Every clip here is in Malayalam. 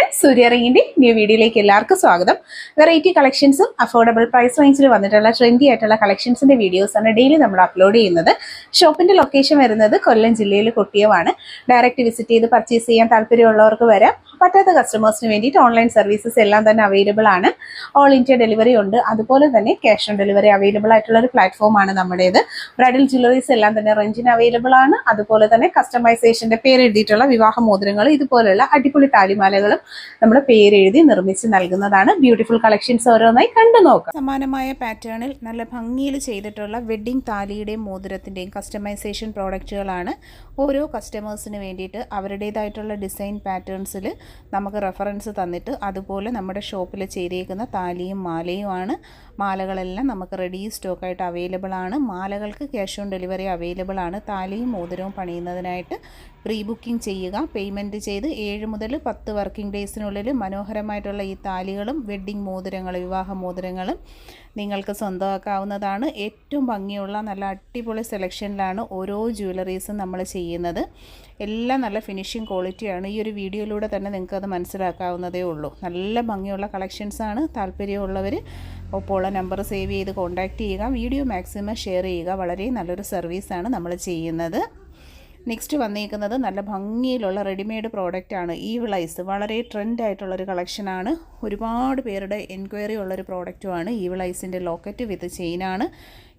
ഫ്രണ്ട്സ്, സൂര്യ റിങ്ങിന്റെ ന്യൂ വീഡിയോയിലേക്ക് എല്ലാവർക്കും സ്വാഗതം. വെറൈറ്റി കളക്ഷൻസും അഫോർഡബിൾ പ്രൈസ് റേഞ്ചിൽ വന്നിട്ടുള്ള ട്രെൻഡി ആയിട്ടുള്ള കളക്ഷൻസിന്റെ വീഡിയോസ് ആണ് ഡെയിലി നമ്മൾ അപ്ലോഡ് ചെയ്യുന്നത്. ഷോപ്പിന്റെ ലൊക്കേഷൻ വരുന്നത് കൊല്ലം ജില്ലയിൽ കൊട്ടിയമാണ്. ഡയറക്റ്റ് വിസിറ്റ് ചെയ്ത് പർച്ചേസ് ചെയ്യാൻ താല്പര്യമുള്ളവർക്ക് വരാം. പറ്റാത്ത കസ്റ്റമേഴ്സിന് വേണ്ടിയിട്ട് ഓൺലൈൻ സർവീസസ് എല്ലാം തന്നെ അവൈലബിൾ ആണ്. ഓൾ ഇന്ത്യ ഡെലിവറി ഉണ്ട്. അതുപോലെ തന്നെ ക്യാഷ് ഓൺ ഡെലിവറി അവൈലബിൾ ആയിട്ടുള്ള ഒരു പ്ലാറ്റ്ഫോം ആണ് നമ്മുടേത്. ബ്രൈഡൽ ജ്വല്ലറീസ് എല്ലാം തന്നെ റെന്റിന് അവൈലബിൾ ആണ്. അതുപോലെ തന്നെ കസ്റ്റമൈസേഷന്റെ പേര് എഴുതിയിട്ടുള്ള വിവാഹ മോതിരങ്ങൾ, ഇതുപോലുള്ള അടിപൊളി താലിമാലകളും നമ്മൾ പേരെഴുതി നിർമ്മിച്ച് നൽകുന്നതാണ്. ബ്യൂട്ടിഫുൾ കളക്ഷൻസ് ഓരോന്നായി കണ്ടു നോക്കാം. സമാനമായ പാറ്റേണിൽ നല്ല ഭംഗിയിൽ ചെയ്തിട്ടുള്ള വെഡ്ഡിംഗ് താലിയുടെയും മോതിരത്തിന്റെയും കസ്റ്റമൈസേഷൻ പ്രോഡക്റ്റുകളാണ്. ഓരോ കസ്റ്റമേഴ്സിന് വേണ്ടിയിട്ട് അവരുടേതായിട്ടുള്ള ഡിസൈൻ പാറ്റേൺസിൽ നമുക്ക് റെഫറൻസ് തന്നിട്ട് അതുപോലെ നമ്മുടെ ഷോപ്പിൽ ചെയ്തേക്കുന്ന താലിയും മാലയുമാണ്. മാലകളെല്ലാം നമുക്ക് റെഡി സ്റ്റോക്കായിട്ട് അവൈലബിൾ ആണ്. മാലകൾക്ക് ക്യാഷ് ഓൺ ഡെലിവറി അവൈലബിൾ ആണ്. താലിയും മോതിരവും പണിയുന്നതിനായിട്ട് പ്രീ ബുക്കിംഗ് ചെയ്യുക. പേയ്മെൻറ്റ് ചെയ്ത് 7 മുതൽ 10 വർക്കിംഗ് ഡേയ്സിനുള്ളിൽ മനോഹരമായിട്ടുള്ള ഈ താലികളും വെഡ്ഡിംഗ് മോതിരങ്ങളും വിവാഹ മോതിരങ്ങളും നിങ്ങൾക്ക് സ്വന്തമാക്കാവുന്നതാണ്. ഏറ്റവും ഭംഗിയുള്ള നല്ല അടിപൊളി സെലക്ഷനിലാണ് ഓരോ ജ്വല്ലറീസും നമ്മൾ ചെയ്യുന്നത്. എല്ലാം നല്ല ഫിനിഷിംഗ് ക്വാളിറ്റിയാണ്. ഈ ഒരു വീഡിയോയിലൂടെ തന്നെ നിങ്ങൾക്കത് മനസ്സിലാക്കാവുന്നതേ ഉള്ളൂ. നല്ല ഭംഗിയുള്ള കളക്ഷൻസാണ്. താല്പര്യമുള്ളവർ ഒപ്പമുള്ള നമ്പർ സേവ് ചെയ്ത് കോൺടാക്റ്റ് ചെയ്യുക. വീഡിയോ മാക്സിമം ഷെയർ ചെയ്യുക. വളരെ നല്ലൊരു സർവീസാണ് നമ്മൾ ചെയ്യുന്നത്. നെക്സ്റ്റ് വന്നിരിക്കുന്നത് നല്ല ഭംഗിയിലുള്ള റെഡിമെയ്ഡ് പ്രോഡക്റ്റാണ്. ഈവിളൈസ് വളരെ ട്രെൻഡായിട്ടുള്ളൊരു കളക്ഷനാണ്. ഒരുപാട് പേരുടെ എൻക്വയറി ഉള്ളൊരു പ്രോഡക്റ്റുമാണ്. ഈവിളൈസിൻ്റെ ലോക്കറ്റ് വിത്ത് ചെയിനാണ്.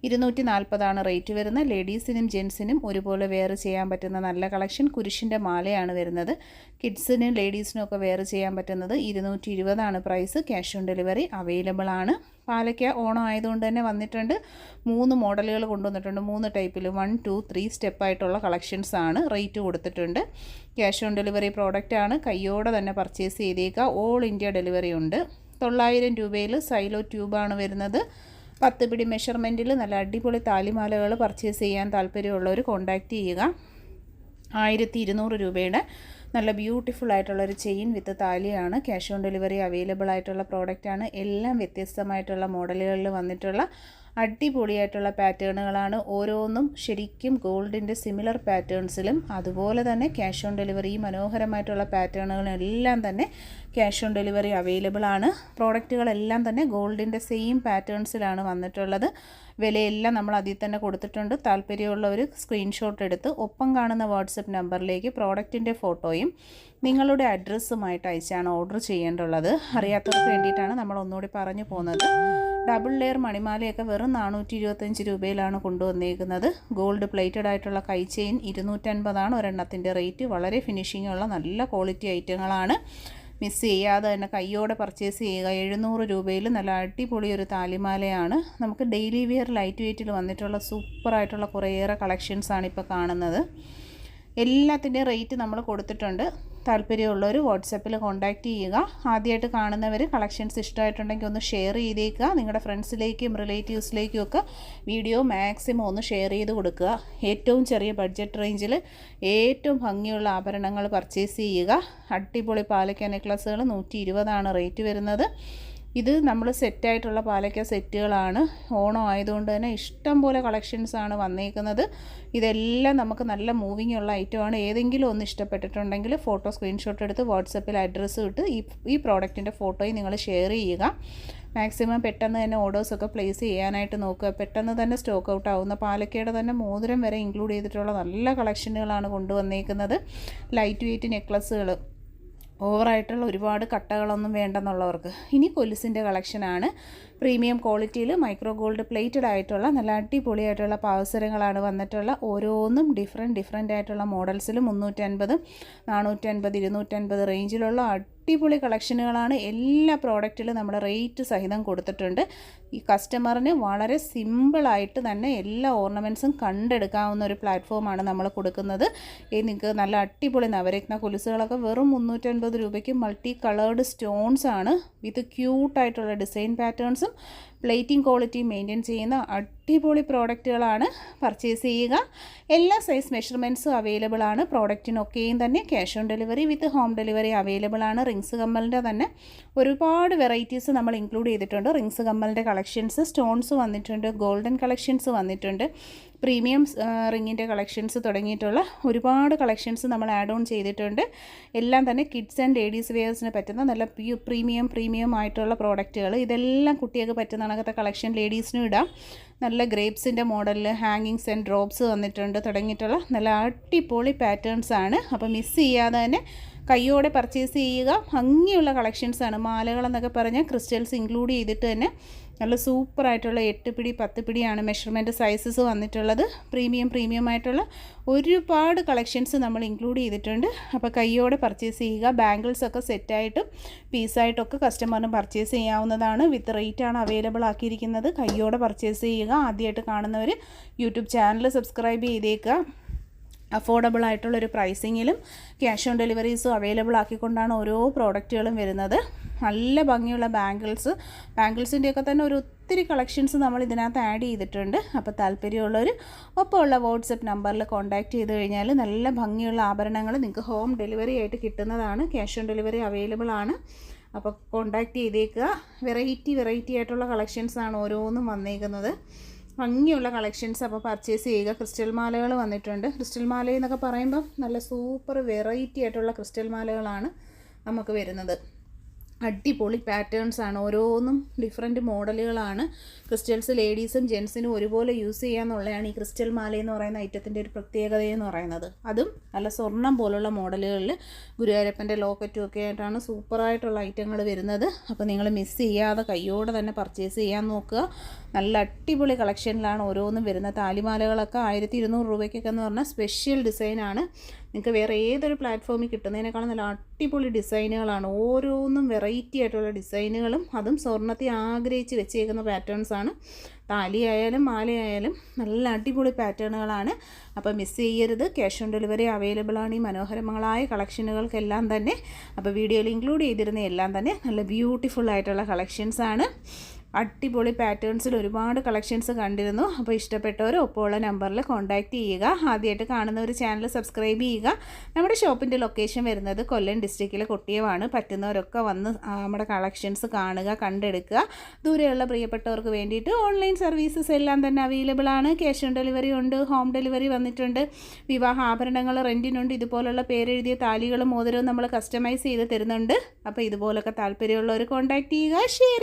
240 റേറ്റ് വരുന്നത്. ലേഡീസിനും ജെൻസിനും ഒരുപോലെ വെയർ ചെയ്യാൻ പറ്റുന്ന നല്ല കളക്ഷൻ. കുരിശിൻ്റെ മാലയാണ് വരുന്നത്. കിഡ്സിനും ലേഡീസിനും ഒക്കെ വെയർ ചെയ്യാൻ പറ്റുന്നത്. 220 price. Cash on delivery available ആണ്. പാലയ്ക്ക ഓണം ആയതുകൊണ്ട് തന്നെ വന്നിട്ടുണ്ട്. 3 മോഡലുകൾ കൊണ്ടുവന്നിട്ടുണ്ട്. 3 ടൈപ്പിൽ 1, 2, 3 സ്റ്റെപ്പായിട്ടുള്ള കളക്ഷൻസ് ആണ്. റേറ്റ് കൊടുത്തിട്ടുണ്ട്. ക്യാഷ് ഓൺ ഡെലിവറി പ്രോഡക്റ്റ് ആണ്. കയ്യോടെ തന്നെ പർച്ചേസ് ചെയ്തേക്കുക. ഓൾ ഇന്ത്യ ഡെലിവറി ഉണ്ട്. 900 രൂപയിൽ സൈലോ ട്യൂബാണ് വരുന്നത്. 10 പിടി മെഷർമെൻറ്റിൽ നല്ല അടിപൊളി താലിമാലകൾ പർച്ചേസ് ചെയ്യാൻ താല്പര്യമുള്ളവർ കോൺടാക്റ്റ് ചെയ്യുക. 1200 രൂപയുടെ നല്ല ബ്യൂട്ടിഫുൾ ആയിട്ടുള്ളൊരു ചെയിൻ വിത്ത് താലിയാണ്. ക്യാഷ് ഓൺ ഡെലിവറി അവൈലബിൾ ആയിട്ടുള്ള പ്രോഡക്റ്റാണ്. എല്ലാം വ്യത്യസ്തമായിട്ടുള്ള മോഡലുകളിൽ വന്നിട്ടുള്ള അടിപൊളിയായിട്ടുള്ള പാറ്റേണുകളാണ്. ഓരോന്നും ശരിക്കും ഗോൾഡിൻ്റെ സിമിലർ പാറ്റേൺസിലും അതുപോലെ തന്നെ ക്യാഷ് ഓൺ ഡെലിവറി മനോഹരമായിട്ടുള്ള പാറ്റേണുകളെല്ലാം തന്നെ ക്യാഷ് ഓൺ ഡെലിവറി അവൈലബിൾ ആണ്. പ്രോഡക്റ്റുകളെല്ലാം തന്നെ ഗോൾഡിൻ്റെ സെയിം പാറ്റേൺസിലാണ് വന്നിട്ടുള്ളത്. വിലയെല്ലാം നമ്മൾ അതിൽ തന്നെ കൊടുത്തിട്ടുണ്ട്. താല്പര്യമുള്ളവർ സ്ക്രീൻഷോട്ട് എടുത്ത് ഒപ്പം കാണുന്ന വാട്സപ്പ് നമ്പറിലേക്ക് പ്രോഡക്റ്റിൻ്റെ ഫോട്ടോയും നിങ്ങളുടെ അഡ്രസ്സുമായിട്ട് അയച്ചാണ് ഓർഡർ ചെയ്യേണ്ടുള്ളത്. അറിയാത്തവർക്ക് വേണ്ടിയിട്ടാണ് നമ്മൾ ഒന്നുകൂടി പറഞ്ഞു പോകുന്നത്. ഡബിൾ ലെയർ മണിമാലയൊക്കെ വെറും 425 രൂപയിലാണ് കൊണ്ടുവന്നേക്കുന്നത്. ഗോൾഡ് പ്ലേറ്റഡ് ആയിട്ടുള്ള കൈ ചെയിൻ 250 ഒരെണ്ണത്തിൻ്റെ റേറ്റ്. വളരെ ഫിനിഷിങ്ങുള്ള നല്ല ക്വാളിറ്റി ഐറ്റങ്ങളാണ്. മിസ് ചെയ്യാതെ തന്നെ കയ്യോടെ പർച്ചേസ് ചെയ്യുക. 700 രൂപയിൽ നല്ല അടിപൊളി ഒരു താലിമാലയാണ്. നമുക്ക് ഡെയിലി വെയർ ലൈറ്റ് വെയ്റ്റിൽ വന്നിട്ടുള്ള സൂപ്പറായിട്ടുള്ള കുറേയേറെ കളക്ഷൻസാണ് ഇപ്പോൾ കാണുന്നത്. എല്ലാത്തിൻ്റെയും റേറ്റ് നമ്മൾ കൊടുത്തിട്ടുണ്ട്. താല്പര്യമുള്ളവർ വാട്സപ്പിൽ കോൺടാക്റ്റ് ചെയ്യുക. ആദ്യമായിട്ട് കാണുന്നവർ കളക്ഷൻസ് ഇഷ്ടമായിട്ടുണ്ടെങ്കിൽ ഒന്ന് ഷെയർ ചെയ്തേക്കുക. നിങ്ങളുടെ ഫ്രണ്ട്സിലേക്കും റിലേറ്റീവ്സിലേക്കും ഒക്കെ വീഡിയോ മാക്സിമം ഒന്ന് ഷെയർ ചെയ്ത് കൊടുക്കുക. ഏറ്റവും ചെറിയ ബഡ്ജറ്റ് റേഞ്ചിൽ ഏറ്റവും ഭംഗിയുള്ള ആഭരണങ്ങൾ പർച്ചേസ് ചെയ്യുക. അടിപൊളി പാലക്ക നെക്ലസുകൾ 120 റേറ്റ് വരുന്നത്. ഇത് നമ്മൾ സെറ്റായിട്ടുള്ള പാലക്ക സെറ്റുകളാണ്. ഓണം ആയതുകൊണ്ട് തന്നെ ഇഷ്ടം പോലെ കളക്ഷൻസാണ് വന്നേക്കുന്നത്. ഇതെല്ലാം നമുക്ക് നല്ല മൂവിങ് ഉള്ള ഐറ്റമാണ്. ഏതെങ്കിലും ഒന്ന് ഇഷ്ടപ്പെട്ടിട്ടുണ്ടെങ്കിൽ ഫോട്ടോ സ്ക്രീൻഷോട്ട് എടുത്ത് വാട്സപ്പിൽ അഡ്രസ്സ് ഇട്ട് ഈ പ്രോഡക്റ്റിൻ്റെ ഫോട്ടോയും നിങ്ങൾ ഷെയർ ചെയ്യുക. മാക്സിമം പെട്ടെന്ന് തന്നെ ഓർഡേഴ്സൊക്കെ പ്ലേസ് ചെയ്യാനായിട്ട് നോക്കുക. പെട്ടെന്ന് തന്നെ സ്റ്റോക്ക് ഔട്ട് ആവുന്ന പാലക്കയുടെ തന്നെ മോതിരം വരെ ഇൻക്ലൂഡ് ചെയ്തിട്ടുള്ള നല്ല കളക്ഷനുകളാണ് കൊണ്ടുവന്നേക്കുന്നത്. ലൈറ്റ് വെയ്റ്റ് നെക്ലസുകൾ, ഓവറായിട്ടുള്ള ഒരുപാട് കട്ടകളൊന്നും വേണ്ടെന്നുള്ളവർക്ക്. ഇനി കൊലുസിൻ്റെ കളക്ഷനാണ്. പ്രീമിയം ക്വാളിറ്റിയിൽ മൈക്രോ ഗോൾഡ് പ്ലേറ്റഡ് ആയിട്ടുള്ള നല്ല അടിപൊളിയായിട്ടുള്ള പാവസരങ്ങളാണ് വന്നിട്ടുള്ള. ഓരോന്നും ഡിഫറെൻ്റ് ആയിട്ടുള്ള മോഡൽസിൽ 350, 450, 250 റേഞ്ചിലുള്ള അടിപൊളി കളക്ഷനുകളാണ്. എല്ലാ പ്രോഡക്റ്റിലും നമ്മൾ റേറ്റ് സഹിതം കൊടുത്തിട്ടുണ്ട്. ഈ കസ്റ്റമറിന് വളരെ സിമ്പിളായിട്ട് തന്നെ എല്ലാ ഓർണമെൻറ്റ്സും കണ്ടെടുക്കാവുന്ന ഒരു പ്ലാറ്റ്ഫോമാണ് നമ്മൾ കൊടുക്കുന്നത്. നിങ്ങൾക്ക് നല്ല അടിപൊളി നവരത്ന കൊലുസുകളൊക്കെ വെറും 350 രൂപയ്ക്ക് മൾട്ടി കളേർഡ് സ്റ്റോൺസ് ആണ് വിത്ത് ക്യൂട്ടായിട്ടുള്ള ഡിസൈൻ പാറ്റേൺസും പ്ലേറ്റിംഗ് ക്വാളിറ്റി മെയിൻറ്റെയിൻ ചെയ്യുന്ന അടിപൊളി പ്രോഡക്റ്റുകളാണ്. പർച്ചേസ് ചെയ്യുക. എല്ലാ സൈസ് മെഷർമെൻറ്റ്സും അവൈലബിൾ ആണ്. പ്രോഡക്റ്റിനൊക്കെയും തന്നെ cash on delivery with home delivery available ആണ്. റിങ്സ് കമ്മലിൻ്റെ തന്നെ ഒരുപാട് വെറൈറ്റീസ് നമ്മൾ ഇൻക്ലൂഡ് ചെയ്തിട്ടുണ്ട്. റിങ്സ് കമ്മലിൻ്റെ കളക്ഷൻസ്, സ്റ്റോൺസ് വന്നിട്ടുണ്ട്, ഗോൾഡൻ കളക്ഷൻസ് വന്നിട്ടുണ്ട്. പ്രീമിയം റിങ്ങിൻ്റെ കളക്ഷൻസ് തുടങ്ങിയിട്ടുള്ള ഒരുപാട് കളക്ഷൻസ് നമ്മൾ ആഡ് ഓൺ ചെയ്തിട്ടുണ്ട്. എല്ലാം തന്നെ കിഡ്സ് ആൻഡ് ലേഡീസ് വെയേഴ്സിന് പറ്റുന്ന നല്ല പ്രീമിയം ആയിട്ടുള്ള പ്രോഡക്റ്റുകൾ. ഇതെല്ലാം കുട്ടികൾക്ക് പറ്റുന്ന അങ്ങനത്തെ കളക്ഷൻ ലേഡീസിനും ഇടാം. നല്ല ഗ്രേപ്സിൻ്റെ മോഡലിൽ ഹാങ്ങിങ്സ് ആൻഡ് ഡ്രോപ്സ് വന്നിട്ടുണ്ട് തുടങ്ങിയിട്ടുള്ള നല്ല അടിപൊളി പാറ്റേൺസ് ആണ്. അപ്പോൾ മിസ് ചെയ്യാതെ തന്നെ കയ്യോടെ പർച്ചേസ് ചെയ്യുക. ഭംഗിയുള്ള കളക്ഷൻസാണ്. മാലകളെന്നൊക്കെ പറഞ്ഞാൽ ക്രിസ്റ്റൽസ് ഇൻക്ലൂഡ് ചെയ്തിട്ട് തന്നെ നല്ല സൂപ്പറായിട്ടുള്ള 8 പിടി 10 പിടിയാണ് മെഷർമെൻറ്റ് സൈസസ് വന്നിട്ടുള്ളത്. പ്രീമിയം ആയിട്ടുള്ള ഒരുപാട് കളക്ഷൻസ് നമ്മൾ ഇൻക്ലൂഡ് ചെയ്തിട്ടുണ്ട്. അപ്പോൾ കയ്യോടെ പർച്ചേസ് ചെയ്യുക. ബാംഗിൾസൊക്കെ സെറ്റായിട്ടും പീസായിട്ടൊക്കെ കസ്റ്റമറിന് പർച്ചേസ് ചെയ്യാവുന്നതാണ്. വിത്ത് റേറ്റ് ആണ് അവൈലബിൾ ആക്കിയിരിക്കുന്നത്. കയ്യോടെ പർച്ചേസ് ചെയ്യുക. ആദ്യമായിട്ട് കാണുന്നവർ യൂട്യൂബ് ചാനൽ സബ്സ്ക്രൈബ് ചെയ്തേക്കുക. അഫോർഡബിൾ ആയിട്ടുള്ളൊരു പ്രൈസിങ്ങിലും ക്യാഷ് ഓൺ ഡെലിവറീസും അവൈലബിൾ ആക്കിക്കൊണ്ടാണ് ഓരോ പ്രോഡക്റ്റുകളും വരുന്നത്. നല്ല ഭംഗിയുള്ള ബാംഗിൾസിൻ്റെയൊക്കെ തന്നെ ഒത്തിരി കളക്ഷൻസ് നമ്മൾ ഇതിനകത്ത് ആഡ് ചെയ്തിട്ടുണ്ട്. അപ്പോൾ താല്പര്യമുള്ളവർ ഒപ്പമുള്ള വാട്സപ്പ് നമ്പറിൽ കോൺടാക്റ്റ് ചെയ്ത് കഴിഞ്ഞാൽ നല്ല ഭംഗിയുള്ള ആഭരണങ്ങൾ നിങ്ങൾക്ക് ഹോം ഡെലിവറി ആയിട്ട് കിട്ടുന്നതാണ്. ക്യാഷ് ഓൺ ഡെലിവറി അവൈലബിൾ ആണ്. അപ്പോൾ കോൺടാക്റ്റ് ചെയ്തേക്കുക. വെറൈറ്റി ആയിട്ടുള്ള കളക്ഷൻസാണ് ഓരോന്നും വന്നേക്കുന്നത്. ഭംഗിയുള്ള കളക്ഷൻസ്. അപ്പോൾ പർച്ചേസ് ചെയ്യുക. ക്രിസ്റ്റൽ മാലകൾ വന്നിട്ടുണ്ട്. ക്രിസ്റ്റൽ മാല എന്നൊക്കെ പറയുമ്പം നല്ല സൂപ്പർ വെറൈറ്റി ആയിട്ടുള്ള ക്രിസ്റ്റൽ മാലകളാണ് നമുക്ക് വരുന്നത്. അടിപൊളി പാറ്റേൺസാണ്. ഓരോന്നും ഡിഫറെൻറ്റ് മോഡലുകളാണ്. ക്രിസ്റ്റൽസ് ലേഡീസും ജെൻസിനും ഒരുപോലെ യൂസ് ചെയ്യാമെന്നുള്ളതാണ് ഈ ക്രിസ്റ്റൽ മാല എന്ന് പറയുന്ന ഐറ്റത്തിൻ്റെ ഒരു പ്രത്യേകതയെന്ന് പറയുന്നത്. അതും നല്ല സ്വർണ്ണം പോലുള്ള മോഡലുകളിൽ ഗുരുവായൂരപ്പൻ്റെ ലോക്കറ്റും ഒക്കെ ആയിട്ടാണ് സൂപ്പറായിട്ടുള്ള ഐറ്റങ്ങൾ വരുന്നത്. അപ്പോൾ നിങ്ങൾ മിസ് ചെയ്യാതെ കയ്യോടെ തന്നെ പർച്ചേസ് ചെയ്യാൻ നോക്കുക. നല്ല അടിപൊളി കളക്ഷനിലാണ് ഓരോന്നും വരുന്നത്. താലിമാലകളൊക്കെ 1200 രൂപയ്ക്കൊക്കെ എന്ന് പറഞ്ഞാൽ സ്പെഷ്യൽ ഡിസൈനാണ്. നിങ്ങൾക്ക് വേറെ ഏതൊരു പ്ലാറ്റ്ഫോമിൽ കിട്ടുന്നതിനേക്കാളും നല്ല അടിപൊളി ഡിസൈനുകളാണ്. ഓരോന്നും വെറൈറ്റി ആയിട്ടുള്ള ഡിസൈനുകളും അതും സ്വർണ്ണത്തെ ആഗ്രഹിച്ച് വെച്ചേക്കുന്ന പാറ്റേൺസാണ്. താലിയായാലും മാലയായാലും നല്ല അടിപൊളി പാറ്റേണുകളാണ്. അപ്പോൾ മിസ് ചെയ്യരുത്. ക്യാഷ് ഓൺ ഡെലിവറി അവൈലബിൾ ആണ് ഈ മനോഹരങ്ങളായ കളക്ഷനുകൾക്കെല്ലാം തന്നെ. അപ്പോൾ വീഡിയോയിൽ ഇൻക്ലൂഡ് ചെയ്തിരുന്ന എല്ലാം തന്നെ നല്ല ബ്യൂട്ടിഫുൾ ആയിട്ടുള്ള കളക്ഷൻസാണ്. അടിപൊളി പാറ്റേൺസിൽ ഒരുപാട് കളക്ഷൻസ് കണ്ടിരുന്നു. അപ്പോൾ ഇഷ്ടപ്പെട്ടവർ ഒപ്പമുള്ള നമ്പറിൽ കോൺടാക്റ്റ് ചെയ്യുക. ആദ്യമായിട്ട് കാണുന്നവർ ചാനൽ സബ്സ്ക്രൈബ് ചെയ്യുക. നമ്മുടെ ഷോപ്പിൻ്റെ ലൊക്കേഷൻ വരുന്നത് കൊല്ലം ഡിസ്ട്രിക്റ്റിലെ കൊട്ടിയമാണ്. പറ്റുന്നവരൊക്കെ വന്ന് നമ്മുടെ കളക്ഷൻസ് കാണുക, കണ്ടെടുക്കുക. ദൂരെയുള്ള പ്രിയപ്പെട്ടവർക്ക് വേണ്ടിയിട്ട് ഓൺലൈൻ സർവീസസ് എല്ലാം തന്നെ അവൈലബിൾ ആണ്. ക്യാഷ് ഓൺ ഡെലിവറി ഉണ്ട്. ഹോം ഡെലിവറി വന്നിട്ടുണ്ട്. വിവാഹ ആഭരണങ്ങൾ റെൻറ്റിനുണ്ട്. ഇതുപോലുള്ള പേരെഴുതിയ താലികളും മോതിരവും നമ്മൾ കസ്റ്റമൈസ് ചെയ്ത് തരുന്നുണ്ട്. അപ്പോൾ ഇതുപോലൊക്കെ താല്പര്യമുള്ളവർ കോൺടാക്റ്റ് ചെയ്യുക. ഷെയർ